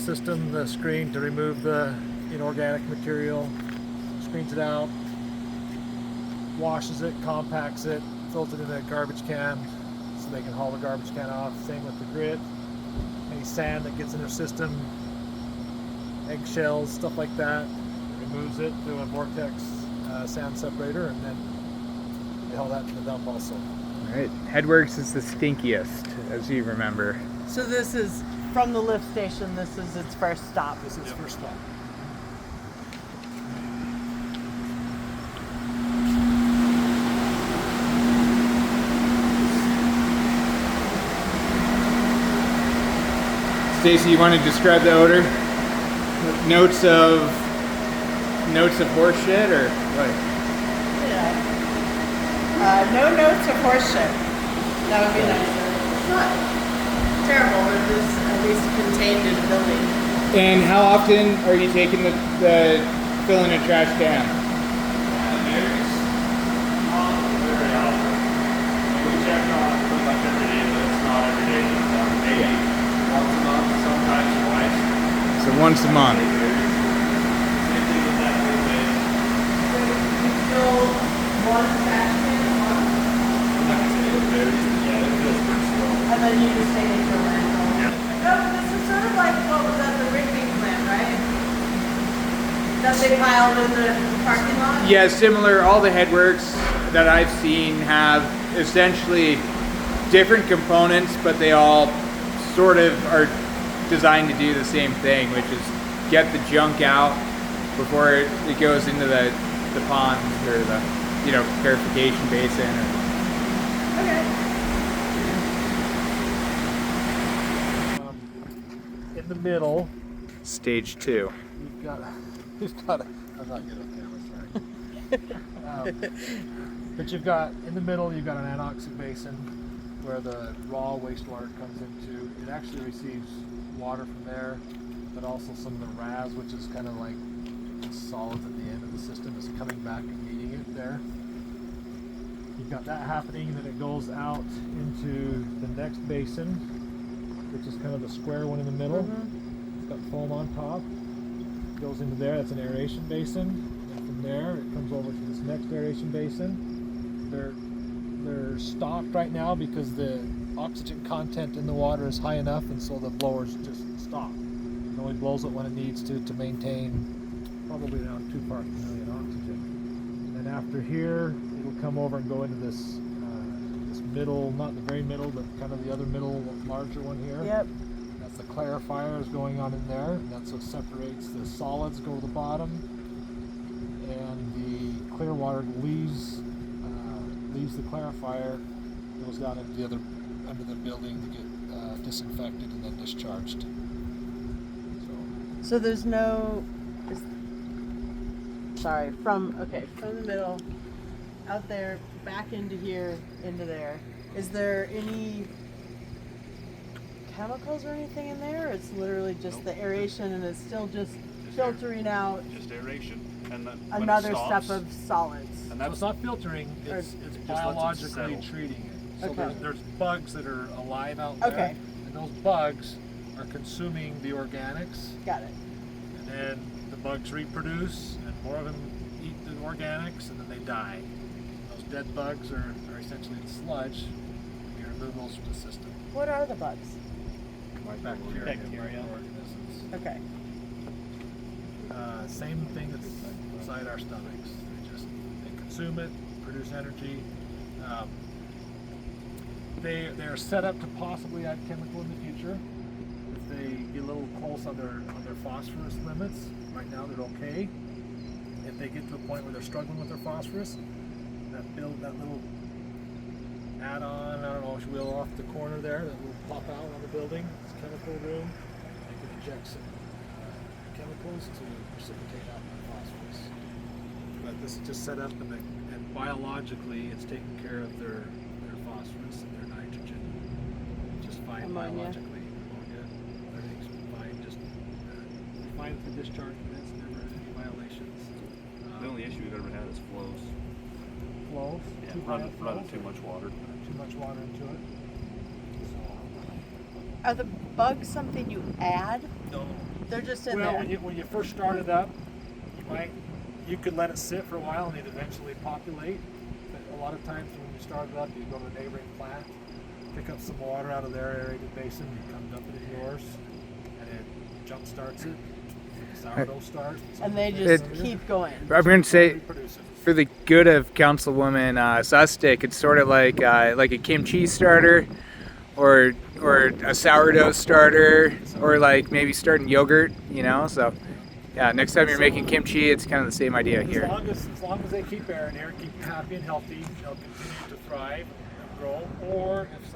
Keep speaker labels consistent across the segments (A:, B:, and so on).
A: system, the screen to remove the inorganic material, screens it out, washes it, compacts it, fills it in a garbage can so they can haul the garbage can off. Same with the grit. Any sand that gets in their system, eggshells, stuff like that, removes it through a vortex sand separator, and then they haul that to the dump also.
B: All right, Headworks is the stinkiest, as you remember.
C: So this is from the lift station. This is its first stop.
A: This is its first stop.
B: Stacy, you want to describe the odor? Notes of horse shit, or what?
C: Yeah. No notes of horse shit. That would be nicer. It's not terrible, but it is at least contained in a building.
B: And how often are you taking the filling a trash can?
D: It varies. Very often. We check on pretty much every day, but it's not every day. Maybe once a month, sometimes twice.
B: So once a month.
D: Same thing with that whole day.
C: You fill one trash can a month,
D: Like I said, it varies. Yeah, it feels pretty slow.
C: and then you just take it to a landfill.
D: Yeah.
C: No, but this is sort of like what was at the Rigby plant, right? That they piled in the parking lot?
B: Yeah, similar. All the Headworks that I've seen have essentially different components, but they all sort of are designed to do the same thing, which is get the junk out before it goes into the ponds or the purification basin.
C: Okay.
A: In the middle,
B: Stage 2.
A: you've got I'm not good on camera, sorry. But in the middle, you've got an anoxic basin where the raw wastewater comes into. It actually receives water from there, but also some of the RAS, which is kind of like solids at the end of the system, is coming back and meeting it there. You've got that happening, then it goes out into the next basin, which is kind of the square one in the middle. It's got foam on top. Goes into there. That's an aeration basin. And from there, it comes over to this next aeration basin. They're stopped right now because the oxygen content in the water is high enough, and so the blowers just stop. It only blows it when it needs to maintain probably around 2 parts per million oxygen. And then after here, it'll come over and go into this middle, not the very middle, but kind of the other middle, larger one here.
C: Yep.
A: That's the clarifier is going on in there. And that's what separates the solids, go to the bottom, and the clear water leaves the clarifier, goes down into the other under the building to get disinfected and then discharged.
C: So there's no. From the middle, out there, back into here, into there. Is there any chemicals or anything in there? It's literally just the aeration, and it's still just filtering out
D: Just aeration. And then when it
C: another
D: stops,
C: step of solids.
D: And
A: So it's
D: that's
A: not filtering, it's
D: lets it
A: biologically
D: settle.
A: treating it. So
C: Okay.
A: there's bugs that are alive out there,
C: Okay.
A: and those bugs are consuming the organics,
C: Got it.
A: and then the bugs reproduce, and more of them eat the organics, and then they die. Those dead bugs are essentially the sludge. You remove those from the system.
C: What are the bugs?
A: Bacteria,
D: Bacteria.
A: microorganisms.
C: Okay.
A: Same thing that's inside our stomachs. They consume it, produce energy. They're set up to possibly add chemical in the future if they get a little close on their phosphorus limits. Right now they're okay. If they get to a point where they're struggling with their phosphorus, that little add-on, I don't know, if you will, off the corner there, that will pop out on the building. It's a chemical room. They can inject some chemicals to precipitate out the phosphorus. But this is just set up, and biologically, it's taking care of their phosphorus and their nitrogen. Just fine
C: Ammonia.
A: biologically. Ammonia, everything's fine. Just fine for discharge permits, never any violations.
D: the only issue we've ever had is flows.
A: Flows.
D: Yeah,
A: Too
D: running
A: bad flows.
D: too much water.
A: Too much water into it.
C: Are the bugs something you add?
A: No,
C: They're just in
A: Well,
C: there.
A: when you first start it up, you could let it sit for a while and it'd eventually populate. But a lot of times when you start it up, you go to a neighboring plant, pick up some water out of their aerated basin, you come dump it in yours, and it jump starts it. Sourdough starts.
C: And they just keep going.
B: I'm going to say,
A: Reproduces.
B: for the good of Councilwoman Sustic, it's sort of like a kimchi starter, or a sourdough starter, or like maybe starting yogurt. You know, so yeah. Next time you're making kimchi, it's kind of the same idea here.
A: As long as they keep air in here, keep happy and healthy, they'll continue to thrive and grow. Or if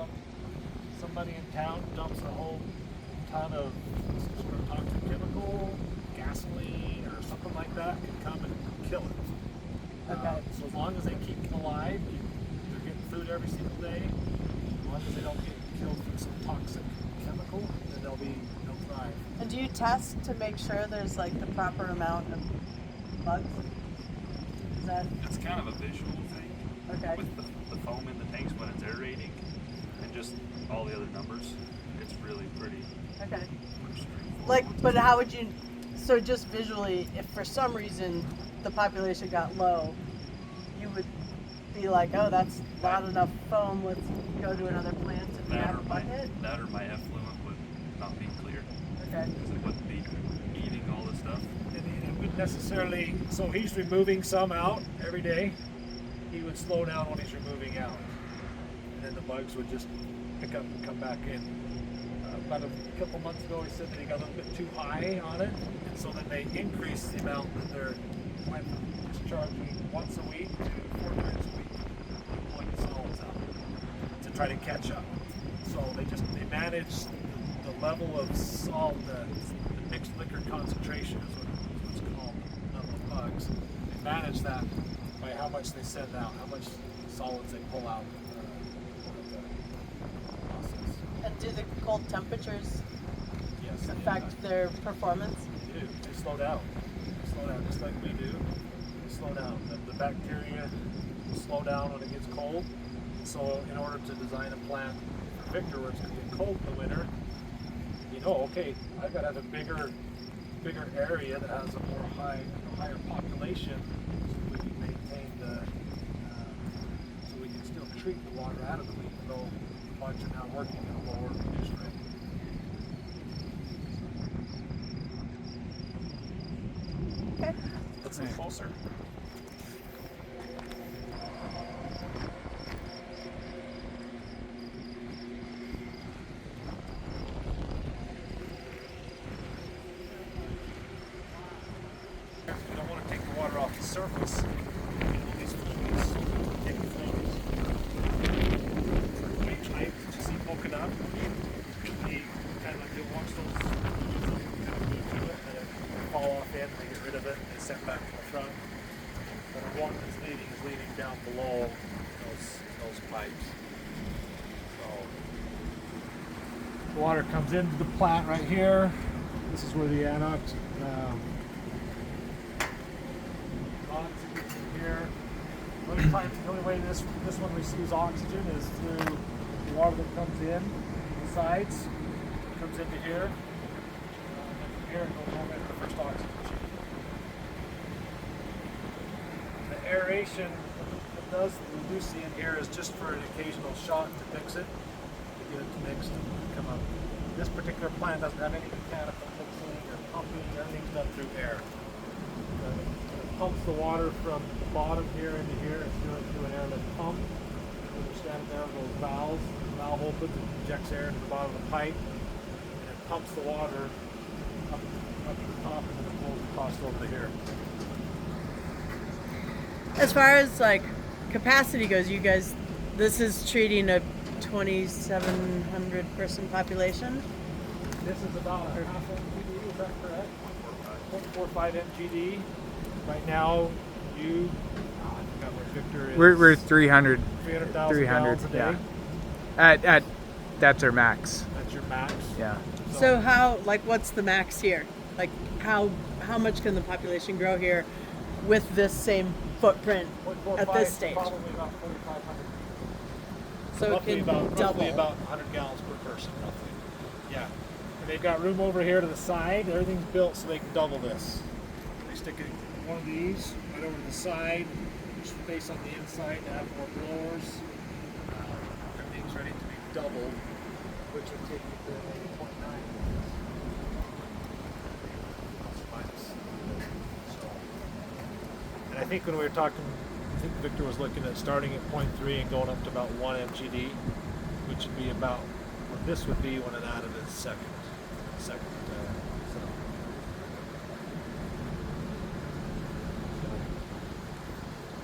A: somebody in town dumps a whole ton of some sort of toxic chemical, gasoline, or something like that, can come and kill it.
C: Okay.
A: So as long as they keep them alive, they're getting food every single day. As long as they don't get killed through some toxic chemical, then they'll thrive.
C: And do you test to make sure there's like the proper amount of bugs? Is that
D: It's kind of a visual thing
C: okay?
D: with the foam in the tanks when it's aerating, and just all the other numbers. It's really pretty
C: Okay.
D: straightforward.
C: Like, but how would you? So just visually, if for some reason the population got low, you would be like, oh, that's not enough foam. Let's go to another plant and grab a bucket.
D: That or my effluent would not be clear
C: Okay.
D: because it wouldn't be eating all the stuff.
A: And it wouldn't necessarily, so he's removing some out every day. He would slow down when he's removing out. And then the bugs would just pick up and come back in. About a couple months ago, he said that he got a little bit too high on it. And so then they increased the amount that they're went from discharging once a week to 4 times a week, pulling the solids out to try to catch up. So they manage the level of salt, the mixed liquor concentration is what's called, level of bugs. They manage that by how much they send out, how much solids they pull out of the process.
C: And do the cold temperatures
A: Yes.
C: affect their performance?
A: They do. They slow down. They slow down just like we do. They slow down. The bacteria will slow down when it gets cold. So in order to design a plant for Victor where it's going to get cold in the winter, you know, okay, I've got to have a bigger area that has a more higher population so we can maintain so we can still treat the water adequately even though the bugs are now working at a lower reduced rate.
C: Okay.
A: Let's look closer. You don't want to take the water off the surface. These fluids, take the fluids. Weight type, you see poking up. They kind of like they watch those kind of move to it and then fall off in, they get rid of it, and they set back in the front. But the one that's leading is leading down below those pipes. So the water comes into the plant right here. This is where the anox oxygen gets in here. The only way this one receives oxygen is through the water that comes in the sides. It comes into here. And then from here it goes over into the first oxygen chamber. The aeration that does the Lucy in here is just for an occasional shot to mix it, to get it to mix and come up. This particular plant doesn't have any mechanical mixing or pumping. Everything's done through air. It pumps the water from the bottom here into here. It's doing it through an airlift pump. When you're standing there with those valves, the valve opens and injects air into the bottom of the pipe, and it pumps the water up to the top and then it flows across over to here.
C: As far as like capacity goes, you guys, this is treating a 2,700 person population.
A: This is about a half MGD, is that correct? 0.45 MGD. Right now, I forgot what Victor is.
B: We're 300.
A: 300,000 gallons a day.
B: Yeah. At that's our max.
A: That's your max.
B: Yeah.
C: So how, like, what's the max here? Like, how much can the population grow here with this same footprint at
A: 0.45,
C: this stage?
A: Probably about 4,500.
C: So it
A: roughly
C: can
A: about,
C: double.
A: Roughly about 100 gallons per person, roughly. Yeah. And they've got room over here to the side. Everything's built so they can double this. They stick one of these right over to the side, space on the inside to have more blowers. Everything's ready to be doubled, which would take you to 0.9. And I think when we were talking, I think Victor was looking at starting at 0.3 and going up to about 1 MGD, which would be about what this would be when it added a second.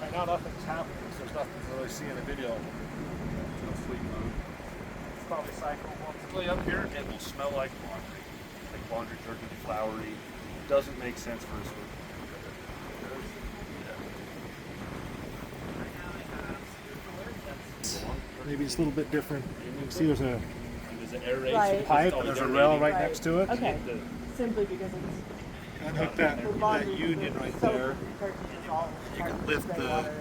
A: Right now nothing's happening, so there's nothing to really see in the video.
D: No sleep mode.
A: It's probably cycle once.
D: Play up here, it will smell like laundry detergent, floury. Doesn't make sense for a sleep.
A: Maybe it's a little bit different. You can see there's a
D: There's an air race.
C: Right.
A: pipe, there's a rail right next to it.
C: Okay. Simply because it's
A: Unhook that union right
C: so
A: there.
C: detergent is all
A: You
C: part
A: can
C: of
A: lift
C: gray
A: the
C: water.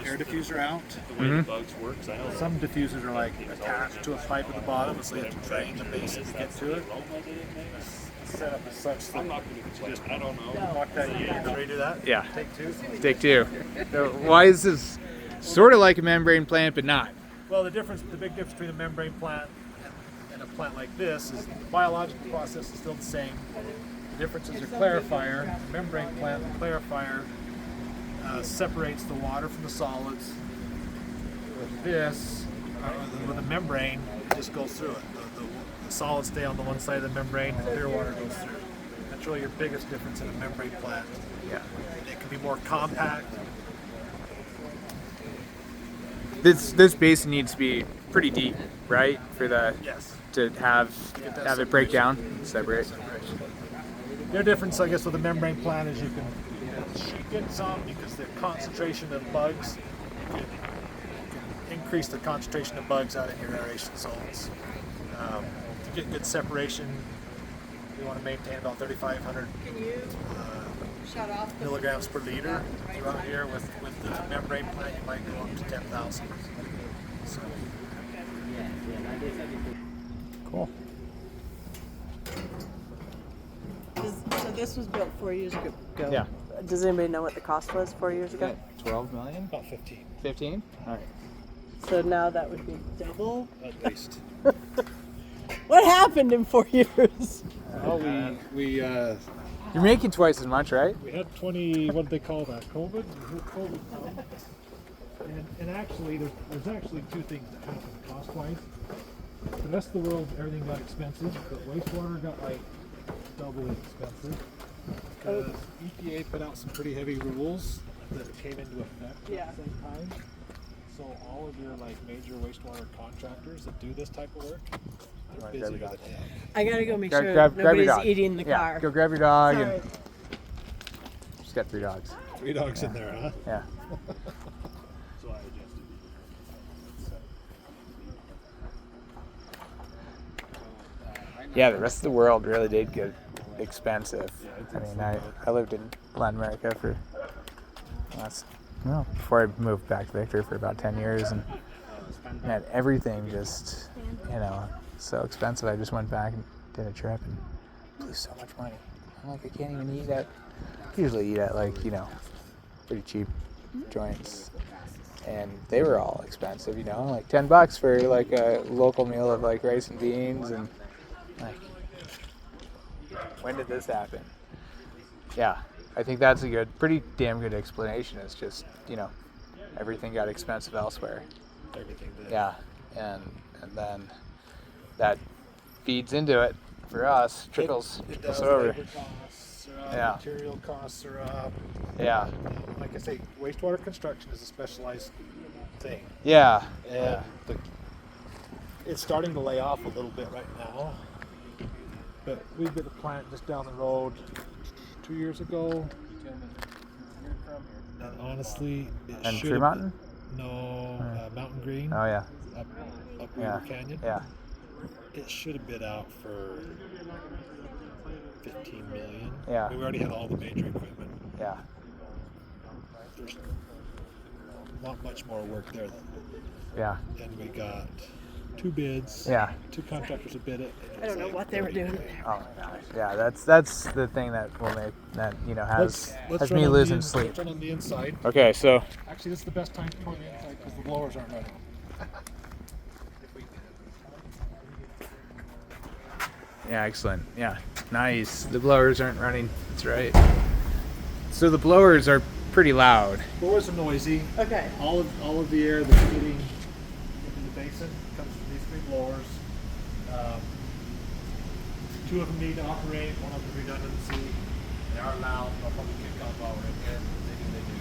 A: air diffuser out.
D: The way the bugs work, 'cause I know
A: Some diffusers are like attached to a pipe at the bottom, so you have to drain the basin to get to it. It's set up as such that
D: I'm not going to complain. I don't know.
A: lock that union. Can we do that?
B: Yeah.
A: Take two.
B: Take two. So why is this sort of like a membrane plant, but not?
A: Well, the big difference between a membrane plant and a plant like this is the biological process is still the same. The difference is your clarifier. The membrane plant, the clarifier separates the water from the solids. With this, with a membrane, it just goes through it. The solids stay on the one side of the membrane, and the clear water goes through. That's really your biggest difference in a membrane plant.
B: Yeah.
A: It can be more compact.
B: This basin needs to be pretty deep, right? For the
A: Yes.
B: to have it break down, separate.
A: Their difference, I guess, with the membrane plant is you can shake it some because the concentration of bugs, you can increase the concentration of bugs out in your aeration zones. To get good separation, you want to maintain about 3,500
C: Shut off the
A: milligrams per liter. Around here with the membrane plant, you might go up to 10,000. So.
B: Cool.
C: So this was built 4 years ago.
B: Yeah.
C: Does anybody know what the cost was 4 years ago?
B: 12 million?
A: About 15
B: 15? All right.
C: So now that would be double.
A: at least.
C: What happened in 4 years?
A: Well, we
B: You're making twice as much, right?
A: We had 20, what did they call that? COVID? COVID. And actually, there's actually two things that happened cost-wise. The rest of the world, everything got expensive, but wastewater got like doubly expensive. Because EPA put out some pretty heavy rules that came into effect at the same time. So all of your like major wastewater contractors that do this type of work, they're
B: Grab
A: busy
B: your
A: with
B: dog.
A: it.
C: I gotta go make
B: Grab
C: sure
B: your
C: nobody's
B: dog.
C: eating the
B: Yeah,
C: car.
B: go grab your dog
C: Sorry.
B: and just got 3 dogs.
A: 3 dogs in there, huh?
B: Yeah.
D: So I adjusted.
B: Yeah, the rest of the world really did get expensive. I mean, I lived in Latin America for before I moved back to Victor for about 10 years, and man, everything just, so expensive. I just went back and did a trip and blew so much money. I'm like, I can't even eat at, usually eat at like, pretty cheap joints. And they were all expensive, like $10 for like a local meal of like rice and beans, and like, when did this happen? Yeah, I think that's a pretty damn good explanation. It's just, everything got expensive elsewhere.
A: Everything did.
B: Yeah, and then that feeds into it for us, trickles
A: It does.
B: over.
A: Labor costs are up,
B: Yeah.
A: material costs are up.
B: Yeah,
A: Like I say, wastewater construction is a specialized thing.
B: yeah,
A: And
B: yeah.
A: it's starting to lay off a little bit right now. But we did a plant just down the road 2 years ago. And honestly, it
B: And
A: should
B: Tree Mountain?
A: No, Mountain Green.
B: Oh yeah,
A: Up
B: yeah,
A: Weaver Canyon.
B: yeah.
A: It should have bid out for 15 million.
B: Yeah.
A: We already had all the major equipment.
B: Yeah,
A: There's not much more work there
B: yeah.
A: than we got. 2 bids.
B: Yeah.
A: 2 contractors have bid it.
C: I don't know what they were doing.
B: Oh my gosh. Yeah, that's the thing that will make that has
A: Let's
B: me
A: run on
B: losing
A: the
B: sleep.
A: Let's run on the inside.
B: Okay, so
A: Actually, this is the best time to put the inside because the blowers aren't running.
B: yeah, excellent. Yeah, nice. The blowers aren't running. That's right. So the blowers are pretty loud.
A: Blowers are noisy.
C: Okay.
A: All of the air that's getting into the basin comes from these 3 blowers. 2 of them need to operate, 1 of them redundancy. They are loud. They'll probably kick off while we're in here. They do.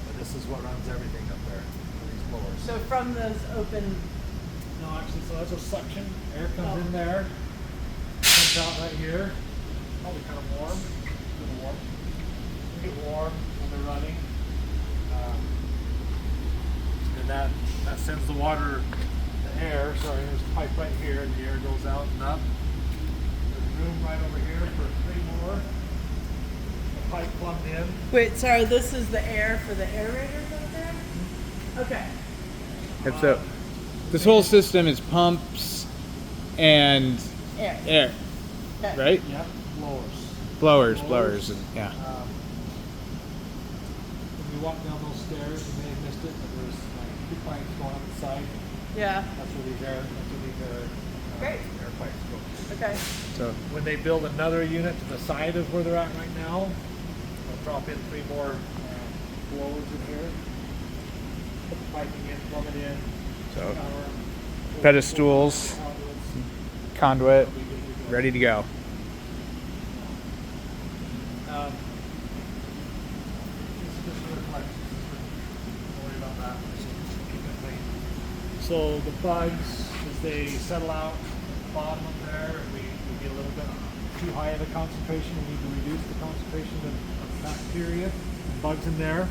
A: But this is what runs everything up there. These blowers.
C: So from those open,
A: No, actually, so that's a suction. Air comes in there, comes out right here. Probably kind of warm. A little warm. They get warm when they're running. And that sends the water, the air. Sorry, there's a pipe right here, and the air goes out and up. There's room right over here for 3 more. A pipe plugged in.
C: wait, sorry, this is the air for the aerators out there? Okay.
B: And so this whole system is pumps and
C: Air.
B: air,
C: Okay.
B: right?
A: Yep, blowers.
B: Blowers, and yeah.
A: When you walk down those stairs, you may have missed it, but there's like 2 pipes going up the side.
C: Yeah.
A: That's where these
C: Great.
A: air pipes go.
C: Okay.
B: So
A: When they build another unit to the side of where they're at right now, they'll drop in 3 more blowers in here. Put the piping in, plug it in.
B: So,
A: power,
B: pedestals,
A: conduits,
B: conduit,
A: we go.
B: ready to go.
A: This is just for the collection. Don't worry about that. Just keep it clean. So the bugs, as they settle out at the bottom of there, we get a little bit too high of a concentration. We need to reduce the concentration of bacteria and bugs in there.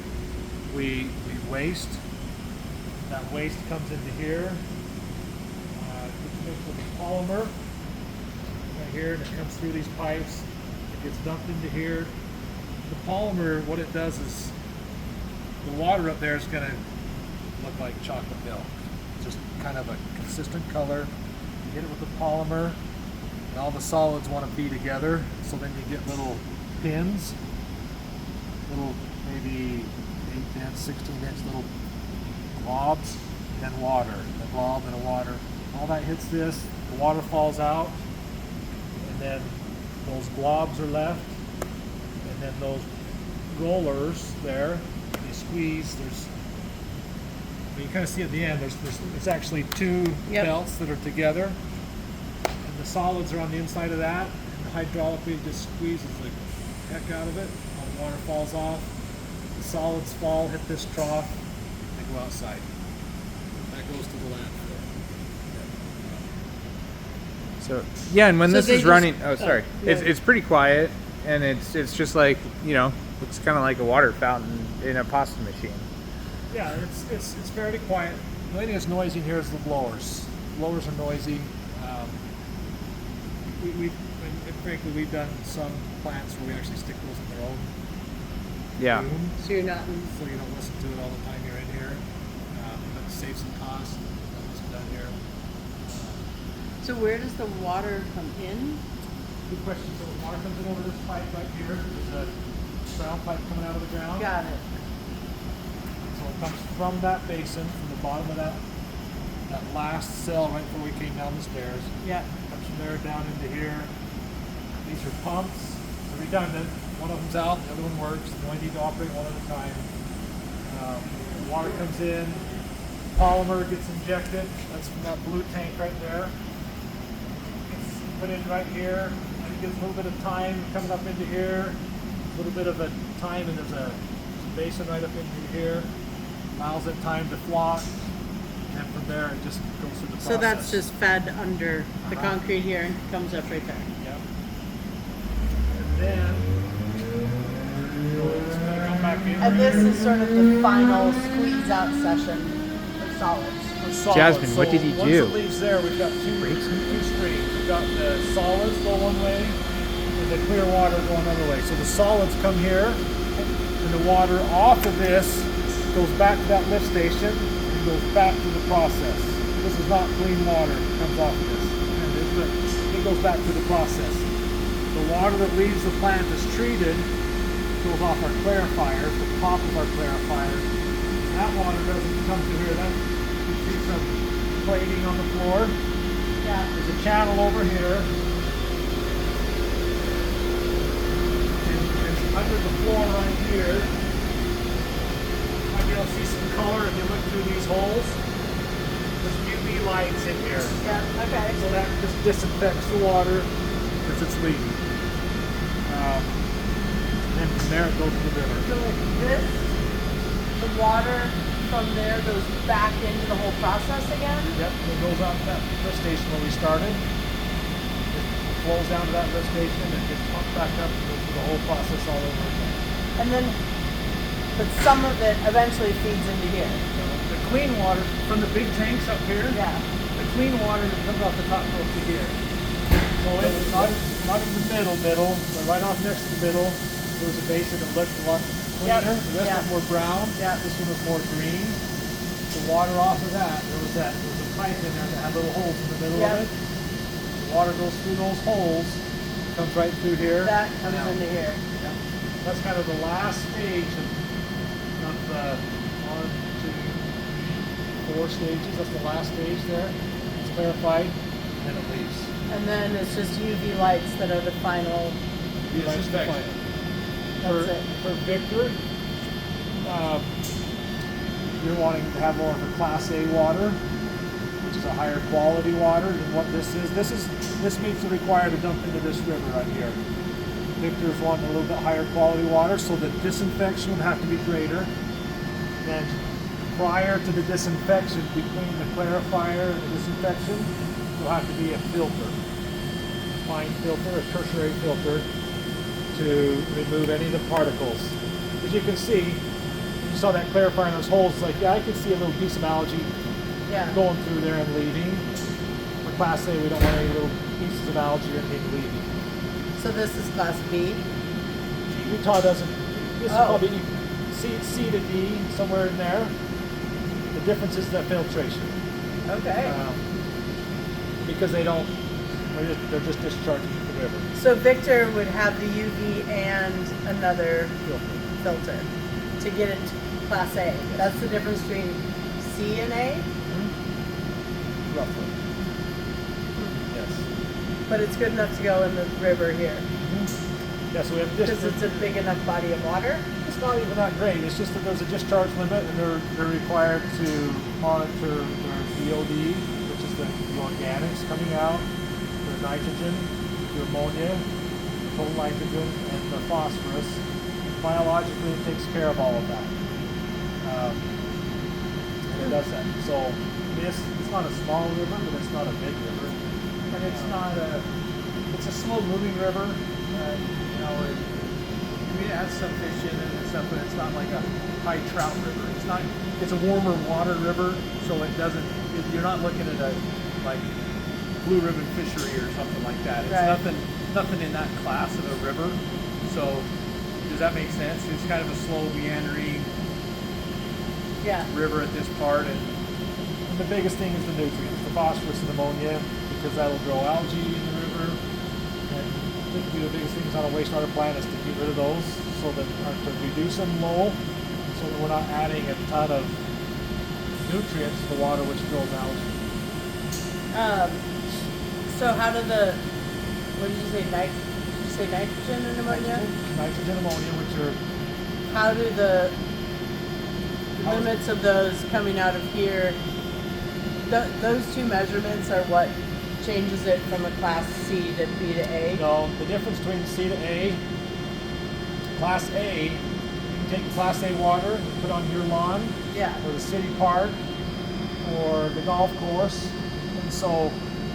A: We waste. That waste comes into here. Gets mixed with the polymer right here, and it comes through these pipes. It gets dumped into here. The polymer, what it does is the water up there is going to look like chocolate milk. Just kind of a consistent color. You hit it with the polymer, and all the solids want to be together. So then you get little pins, little maybe 8-inch, 16-inch little globs, and then water, and a glob and a water. All that hits this, the water falls out, and then those globs are left, and then those rollers there, you squeeze, you kind of see at the end, it's actually 2
C: Yep.
A: belts that are together, and the solids are on the inside of that, and hydraulically just squeezes the heck out of it, all the water falls off, the solids fall, hit this trough, they go outside. That goes to the landfill.
B: So yeah, and when
C: So
B: this
C: they
B: is
C: just-
B: running, oh sorry,
C: no.
B: it's pretty quiet, and it's just like it's kind of like a water fountain in a pasta machine.
A: Yeah, it's fairly quiet. The only thing that's noisy in here is the blowers. Blowers are noisy. And frankly, we've done some plants where we actually stick those in their own
B: Yeah.
A: room,
C: So you're not.
A: so you don't listen to it all the time you're in here. But save some cost. That's what's done here.
C: So where does the water come in?
A: Good question. So the water comes in over this pipe right here. There's a ground pipe coming out of the ground.
C: Got it.
A: So it comes from that basin, from the bottom of that last cell right before we came down the stairs.
C: Yeah.
A: Comes from there down into here. These are pumps. They're redundant. One of them's out, the other one works. You only need to operate one at a time. Water comes in. Polymer gets injected. That's from that blue tank right there. It's put in right here. And it gives a little bit of time coming up into here. A little bit of a time, and there's a basin right up into here. Allows it time to flock. And then from there, it just goes through the process.
C: So that's just fed under the
A: Uh-huh.
C: concrete here and comes up right there.
A: Yep. And then it's gonna come back in.
C: And this is sort of the final squeeze out session for solids.
A: For solids.
B: Jasmine, what did he
A: Once
B: do?
A: it leaves there, we've got two streams. We've got the solids go one way, and the clear water go another way. So the solids come here, and the water off of this goes back to that lift station and goes back to the process. This is not clean water that comes off of this. But it goes back to the process. The water that leaves the plant is treated, goes off our clarifiers, the top of our clarifiers. That water doesn't come through here. That, you see some plating on the floor.
C: Yeah.
A: There's a channel over here. And under the floor right here, you might be able to see some color if you look through these holes. There's UV lights in here.
C: Yeah. Okay.
A: So that just disinfects the water as it's leaving. And then from there it goes to the river.
C: So like this, the water from there goes back into the whole process again?
A: Yep, it goes out to that lift station where we started. It flows down to that lift station and gets pumped back up and goes through the whole process all over again.
C: And then, but some of it eventually feeds into here.
A: The clean water from the big tanks up here,
C: Yeah.
A: the clean water that comes off the top goes to here. So it's not in the middle, but right off next to the middle, there was a basin that looked a lot cleaner.
C: Yep.
A: The rest
C: Yeah.
A: of them were brown.
C: Yeah.
A: This one was more green. The water off of that, there was a pipe in there that had little holes in the middle
C: Yep.
A: of it. The water goes through those holes, comes right through here.
C: That comes
A: and out.
C: into here.
A: Yep. That's kind of the last stage of the 1, 2, 4 stages. That's the last stage there. It's clarified, and then it leaves.
C: And then it's just UV lights that are the final.
D: Disinfection.
C: That's it.
A: For Victor, you're wanting to have more of a Class A water, which is a higher quality water than what this is. This meets the required to dump into this river right here. Victor's wanting a little bit higher quality water, so the disinfection would have to be greater. And prior to the disinfection, between the clarifier and the disinfection, there'll have to be a filter, a fine filter, a tertiary filter, to remove any of the particles. As you can see, you saw that clarifier in those holes. It's like, yeah, I can see a little piece of algae
C: Yeah.
A: going through there and leaving. For Class A, we don't want any little pieces of algae or anything leaving.
C: So this is class B.
A: Utah doesn't. This is
C: Oh.
A: probably C to D, somewhere in there. The difference is the filtration.
C: Okay.
A: Because they don't, they're just discharging the river.
C: So Victor would have the UV and another
A: Filter.
C: filter to get it to class A. That's the difference between C and A,
A: Roughly. Yes.
C: but it's good enough to go in the river here
A: Yeah, so we have
C: because it's a big enough body of water.
A: It's not even that great. It's just that there's a discharge limit, and they're required to monitor their DOD, which is the organics coming out, their nitrogen, the ammonia, the total nitrogen, and the phosphorus. Biologically, it takes care of all of that, and it does that. So it's not a small river, but it's not a big river, and it's not a. It's a slow-moving river. You know, I mean, it has some fish in it and stuff, but it's not like a high trout river. It's not. It's a warmer water river, so it doesn't. You're not looking at a like blue ribbon fishery or something like that. It's
C: Right.
A: nothing in that class of a river. So does that make sense? It's kind of a slow meandering
C: Yeah.
A: river at this part, and the biggest thing is the nutrients, the phosphorus and ammonia, because that'll grow algae in the river. And typically the biggest things on a wastewater plant is to get rid of those, so that or to reduce them low, so that we're not adding a ton of nutrients to the water which grows algae.
C: So how do the what did you say? Did you say nitrogen and ammonia?
A: Nitrogen, ammonia, which are
C: How do the limits of those coming out of here? Those two measurements are what changes it from a class C to B to A.
A: the difference between C to A. Class A, you can take Class A water and put on your lawn,
C: Yeah.
A: or the city park, or the golf course. And so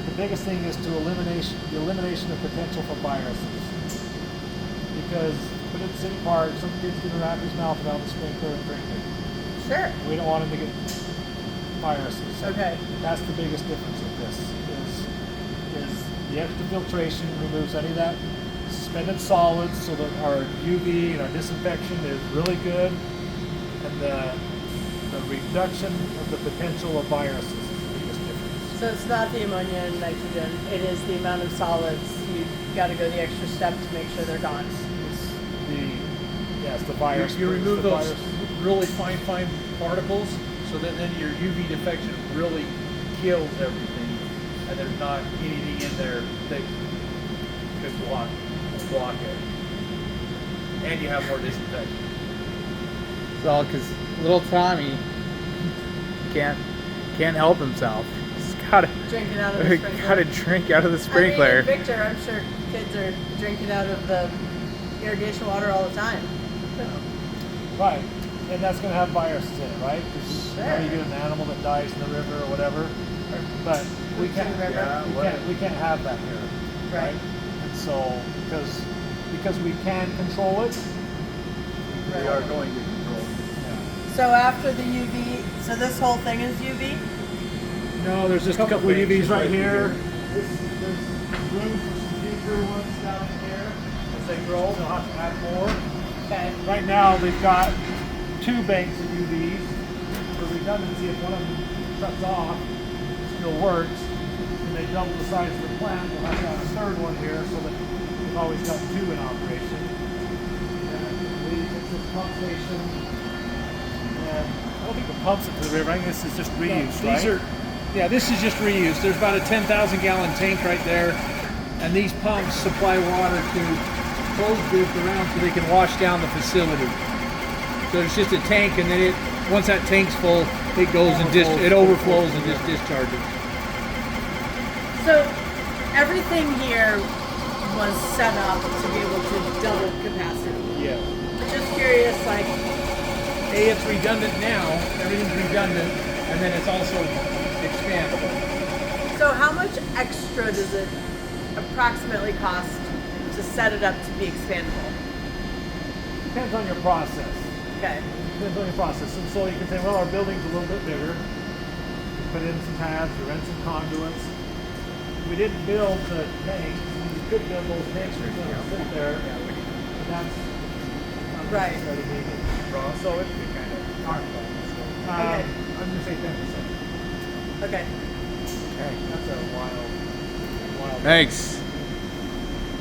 A: the biggest thing is the elimination of potential for viruses. Because put it in the city park, some kid's gonna wrap his mouth around the sprinkler and drink it.
C: Sure.
A: We don't want him to get viruses.
C: Okay.
A: That's the biggest difference with this is the extra filtration removes any of that suspended solids, so that our UV and our disinfection is really good, and the the reduction of the potential of viruses is the biggest difference.
C: So it's not the ammonia and nitrogen, it is the amount of solids. You got to go the extra step to make sure they're gone.
A: It's the virus.
E: You remove
A: the
E: those
A: virus.
E: really fine particles, so that then your UV detection really kills everything, and there's not anything in there that could block it. And you have more disinfection.
B: It's all because little Tommy can't help himself. He's gotta
C: Drinking out of the sprinkler.
B: gotta drink out of the
C: I
B: sprinkler.
C: mean, Victor, I'm sure kids are drinking out of the irrigation water all the time.
A: Right, and that's going to have viruses in it, right? 'Cause,
C: Sure.
A: you get an animal that dies in the river or whatever, but we can't.
C: River.
A: We can't have that here,
C: Right.
A: And so because we can control it,
E: They are going to control.
C: So after the UV, so this whole thing is UV?
A: No, there's just a couple of
E: things
A: UVs right
E: right
A: here. There's room for some deeper ones down here. As they grow, they'll have to add more.
C: Okay.
A: Right now, they've got 2 banks of UVs. For redundancy, if one of them shuts off, it still works, and they double the size of the plant, we'll have to have a third one here so that we've always got 2 in operation. And it's a pump station. And I don't think the pumps it to the river. I think this is just reused, right?
E: This is just reuse. There's about a 10,000 gallon tank right there, and these pumps supply water to closed group around so they can wash down the facility. So it's just a tank, and then once that tank's full, it goes and it overflows and just discharges.
C: So everything here was set up to be able to double capacity.
E: Yeah.
C: Just curious, like,
E: It's redundant now. Everything's redundant, and then it's also expandable.
C: so how much extra does it approximately cost to set it up to be expandable?
A: Depends on your process.
C: Okay.
A: Depends on your process. And so you can say, well, our building's a little bit bigger. You put in some pads, you rent some conduits. We didn't build the tanks. You could build those tanks that are sit there. But that's not
C: Right.
A: necessarily needed. So it kind of aren't.
C: Okay.
A: I'm going to say 10%.
C: Okay.
A: That's a wild.
B: Thanks.